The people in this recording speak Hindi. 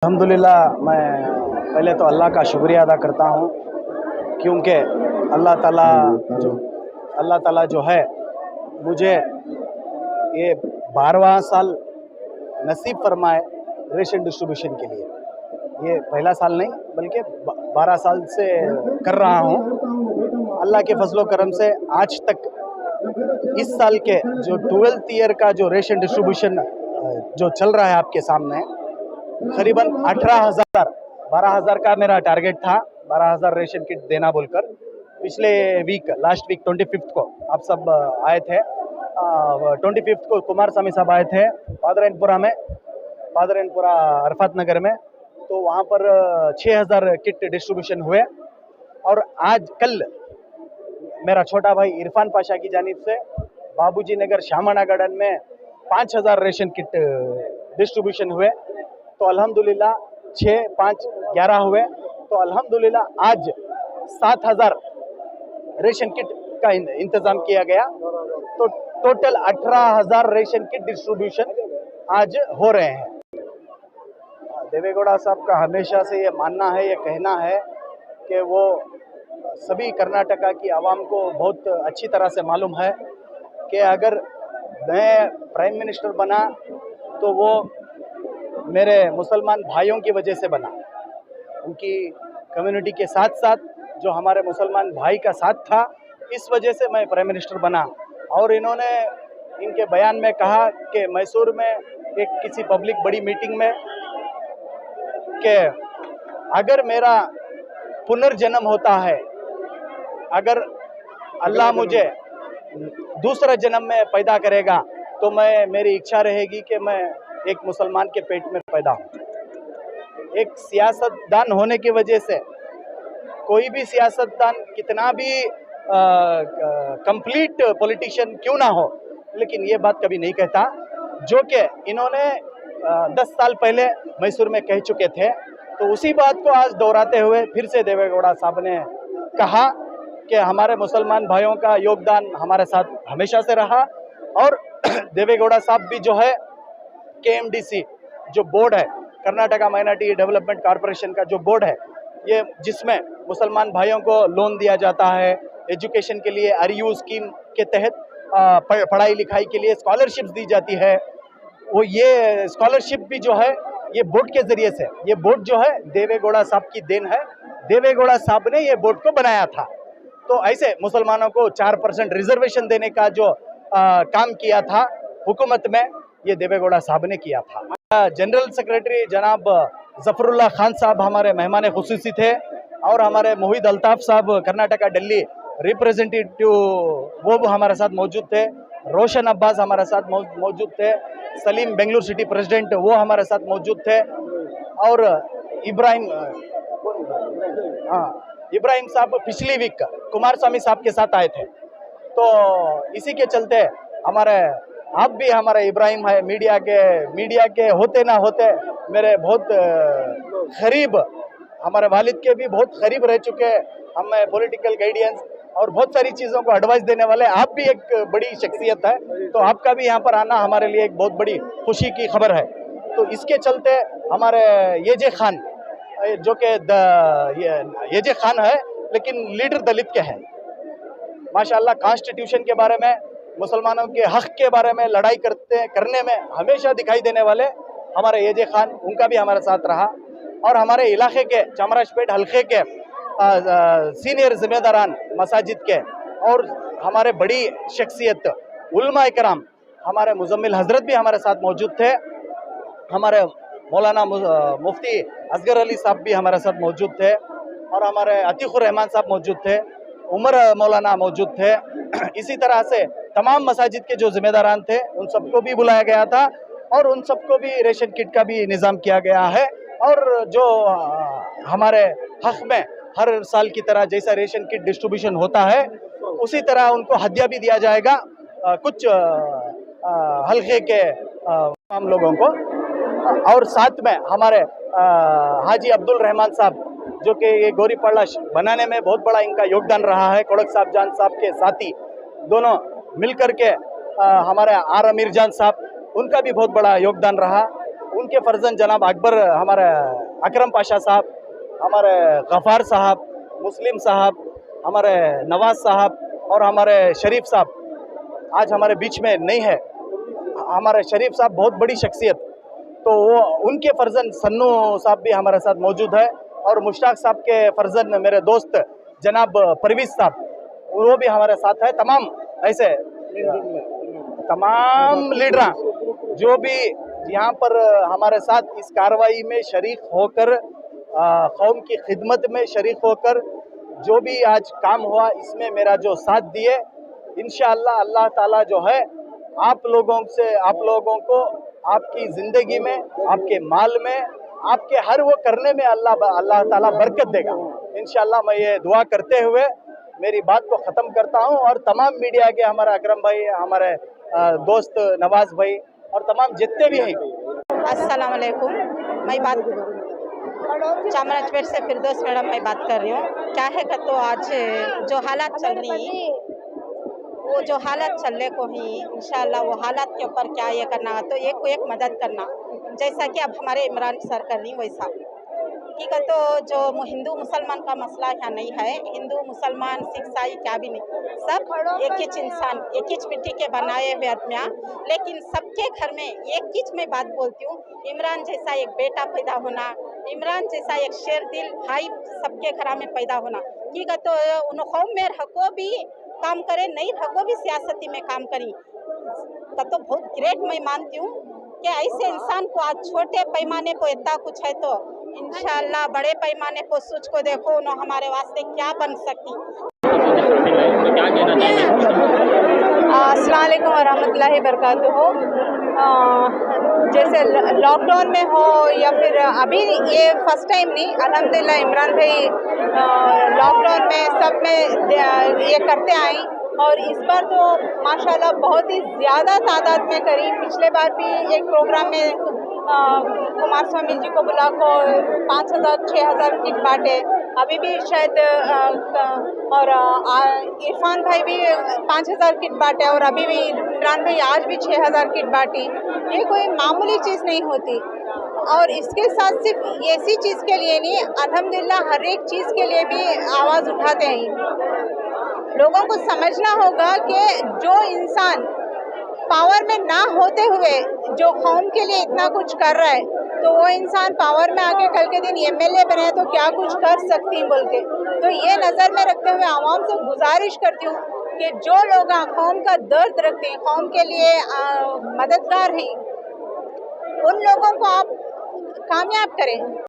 अल्हम्दुलिल्लाह मैं पहले तो अल्लाह का शुक्रिया अदा करता हूँ, क्योंकि अल्लाह ताला जो अल्लाह ताला जो है मुझे ये 12वां साल नसीब फरमाए रेशन डिस्ट्रीब्यूशन के लिए। ये पहला साल नहीं बल्कि 12 साल से कर रहा हूँ। अल्लाह के फजलो करम से आज तक इस साल के जो 12th ईयर का जो रेशन डिस्ट्रीब्यूशन जो चल रहा है आपके सामने, करीबन 18,000 12,000 का मेरा टारगेट था, 12,000 रेशन किट देना बोलकर। पिछले वीक लास्ट वीक 25th को आप सब आए थे, 25th को कुमार स्वामी साहब आए थे पादरनपुरा अरफात नगर में, तो वहाँ पर 6,000 किट डिस्ट्रीब्यूशन हुए। और आज कल मेरा छोटा भाई इरफान पाशा की जानिब से बाबूजी नगर शामाना गार्डन में 5,000 रेशन किट डिस्ट्रीब्यूशन हुए। तो अल्हम्दुलिल्लाह 6, 5, 11 हुए, तो अल्हम्दुलिल्लाह आज 7,000 रेशन किट का इंतज़ाम किया गया। तो टोटल 18,000 रेशन किट डिस्ट्रीब्यूशन आज हो रहे हैं। देवेगौड़ा साहब का हमेशा से ये मानना है, ये कहना है कि वो सभी कर्नाटका की आवाम को बहुत अच्छी तरह से मालूम है कि अगर मैं प्राइम मिनिस्टर बना तो वो मेरे मुसलमान भाइयों की वजह से बना। उनकी कम्युनिटी के साथ साथ जो हमारे मुसलमान भाई का साथ था, इस वजह से मैं प्राइम मिनिस्टर बना। और इन्होंने इनके बयान में कहा कि मैसूर में एक किसी पब्लिक बड़ी मीटिंग में कि अगर मेरा पुनर्जन्म होता है, अगर अल्लाह मुझे दूसरा जन्म में पैदा करेगा, तो मेरी इच्छा रहेगी कि मैं एक मुसलमान के पेट में पैदा हूँ। एक सियासतदान होने की वजह से कोई भी सियासतदान कितना भी कंप्लीट पॉलिटिशियन क्यों ना हो, लेकिन ये बात कभी नहीं कहता, जो कि इन्होंने 10 साल पहले मैसूर में कह चुके थे। तो उसी बात को आज दोहराते हुए फिर से देवेगौड़ा साहब ने कहा कि हमारे मुसलमान भाइयों का योगदान हमारे साथ हमेशा से रहा। और देवेगौड़ा साहब भी जो है KMDC जो बोर्ड है, कर्नाटका माइनॉरिटी डेवलपमेंट कॉरपोरेशन का जो बोर्ड है, ये जिसमें मुसलमान भाइयों को लोन दिया जाता है, एजुकेशन के लिए RU स्कीम के तहत पढ़ाई लिखाई के लिए स्कॉलरशिप्स दी जाती है, वो ये स्कॉलरशिप भी जो है ये बोर्ड के जरिए से, ये बोर्ड जो है देवेगौड़ा साहब की देन है। देवेगौड़ा साहब ने ये बोर्ड को बनाया था। तो ऐसे मुसलमानों को 4% रिजर्वेशन देने का जो काम किया था हुकूमत में, ये देवेगौड़ा साहब ने किया था। जनरल सेक्रेटरी जनाब जफरुल्लाह खान साहब हमारे मेहमान खुसूसी थे, और हमारे मोहिद अल्ताफ साहब कर्नाटका दिल्ली रिप्रेजेंटेटिव वो भी हमारे साथ मौजूद थे। रोशन अब्बास हमारे साथ मौजूद थे। सलीम बेंगलुरु सिटी प्रेसिडेंट वो हमारे साथ मौजूद थे। और इब्राहिम साहब पिछली वीक कुमार स्वामी साहब के साथ आए थे। तो इसी के चलते आप भी हमारे इब्राहिम है, मीडिया के होते ना होते मेरे बहुत करीब, हमारे वालिद के भी बहुत करीब रह चुके। हमें पॉलिटिकल गाइडेंस और बहुत सारी चीज़ों को एडवाइस देने वाले आप भी एक बड़ी शख्सियत है। तो आपका भी यहाँ पर आना हमारे लिए एक बहुत बड़ी खुशी की खबर है। तो इसके चलते हमारे येजे खान, जो कि येजे खान है लेकिन लीडर दलित के हैं, माशाल्लाह कॉन्स्टिट्यूशन के बारे में, मुसलमानों के हक के बारे में लड़ाई करने में हमेशा दिखाई देने वाले हमारे येजे खान, उनका भी हमारे साथ रहा। और हमारे इलाके के चामराजपेट हल्के के सीनियर जिम्मेदारान मसाजिद के और हमारे बड़ी शख्सियत उलमा इकराम, हमारे मुजम्मिल हजरत भी हमारे साथ मौजूद थे। हमारे मौलाना मुफ्ती असगर अली साहब भी हमारे साथ मौजूद थे, और हमारे अतीकुर रहमान साहब मौजूद थे, उमर मौलाना मौजूद थे। इसी तरह से तमाम मसाजिद के जो जिम्मेदारान थे उन सबको भी बुलाया गया था, और उन सबको भी रेशन किट का भी निज़ाम किया गया है। और जो हमारे हक में हर साल की तरह जैसा रेशन किट डिस्ट्रीब्यूशन होता है, उसी तरह उनको हदिया भी दिया जाएगा कुछ हल्के के तमाम लोगों को। और साथ में हमारे हाजी अब्दुल रहमान साहब, जो कि ये गौरी पड़ा बनाने में बहुत बड़ा इनका योगदान रहा है, कोड़क साहब जान साहब के साथी दोनों मिलकर के, हमारे आर अमीर जान साहब, उनका भी बहुत बड़ा योगदान रहा। उनके फर्जंद जनाब अकबर हमारे अकरम पाशा साहब, हमारे गफ़ार साहब, मुस्लिम साहब, हमारे नवाज साहब और हमारे शरीफ साहब आज हमारे बीच में नहीं है। हमारे शरीफ साहब बहुत बड़ी शख्सियत, तो वो उनके फर्जंद सन्नू साहब भी हमारे साथ मौजूद है और मुश्ताक साहब के फर्जंद मेरे दोस्त जनाब परवेज़ साहब वो भी हमारे साथ है। तमाम ऐसे तमाम लीडर जो भी यहाँ पर हमारे साथ इस कार्रवाई में शरीक होकर कौम की खिदमत में शरीक होकर जो भी आज काम हुआ इसमें मेरा जो साथ दिए, इंशाअल्लाह अल्लाह ताला जो है आप लोगों को आपकी ज़िंदगी में, आपके माल में, आपके हर वो करने में अल्लाह ताला बरकत देगा इंशाअल्लाह। मैं ये दुआ करते हुए मेरी बात को ख़त्म करता हूँ और तमाम मीडिया के हमारा अकरम भाई, हमारे दोस्त नवाज भाई और तमाम जितने भी हैं। अस्सलाम वालेकुम। मैं बात चामराजपेट से फिरदौस मैडम मैं बात कर रही हूँ। क्या है कि तो आज जो हालात चल रही वो जो हालात चल रहे को ही इंशाअल्लाह वो हालात के ऊपर क्या ये करना तो एक को एक मदद करना, जैसा कि अब हमारे इमरान सर कर रही वैसा। ठीक है, तो जो हिंदू मुसलमान का मसला यहाँ नहीं है, हिंदू मुसलमान सिख ईसाई क्या भी नहीं, सब एक ही इंसान एक ही मिट्टी के बनाए हुए आदमियाँ, लेकिन सबके घर में एक ही मैं बात बोलती हूँ, इमरान जैसा एक बेटा पैदा होना, इमरान जैसा एक शेर दिल भाई सबके घर में पैदा होना। ठीक है, तो उन कौम में रखो भी काम करे, नहीं रखो भी सियासती में काम करी, तब तो बहुत ग्रेट मैं मानती हूँ कि ऐसे इंसान को आज छोटे पैमाने को इतना कुछ है तो इंशाअल्लाह बड़े पैमाने को सोच को देखो उन्होंने हमारे वास्ते क्या बन सकती। अस्सलाम वालेकुम वरहमतुल्लाहि बरकातुहू। जैसे लॉकडाउन में हो या फिर अभी ये फर्स्ट टाइम नहीं, अल्हम्दुलिल्लाह इमरान भाई लॉकडाउन में सब में ये करते आए और इस बार तो माशाल्लाह बहुत ही ज़्यादा तादाद में करी। पिछले बार भी एक प्रोग्राम में कुमार स्वामी जी को बुला को 5,000-6,000 किट बांटे, अभी भी शायद और इरफान भाई भी 5,000 किट बांटे और अभी भी इमरान भाई आज भी 6,000 किट बांटी। ये कोई मामूली चीज़ नहीं होती और इसके साथ सिर्फ ऐसी चीज़ के लिए नहीं, अल्हम्दुलिल्लाह हर एक चीज़ के लिए भी आवाज़ उठाते हैं। लोगों को समझना होगा कि जो इंसान पावर में ना होते हुए जो कौम के लिए इतना कुछ कर रहा है, तो वो इंसान पावर में आके कल के दिन एमएलए बने तो क्या कुछ कर सकती बोल के। तो ये नज़र में रखते हुए आवाम से गुजारिश करती हूँ कि जो लोग कौम का दर्द रखते हैं, कौम के लिए मददगार हैं, उन लोगों को आप कामयाब करें।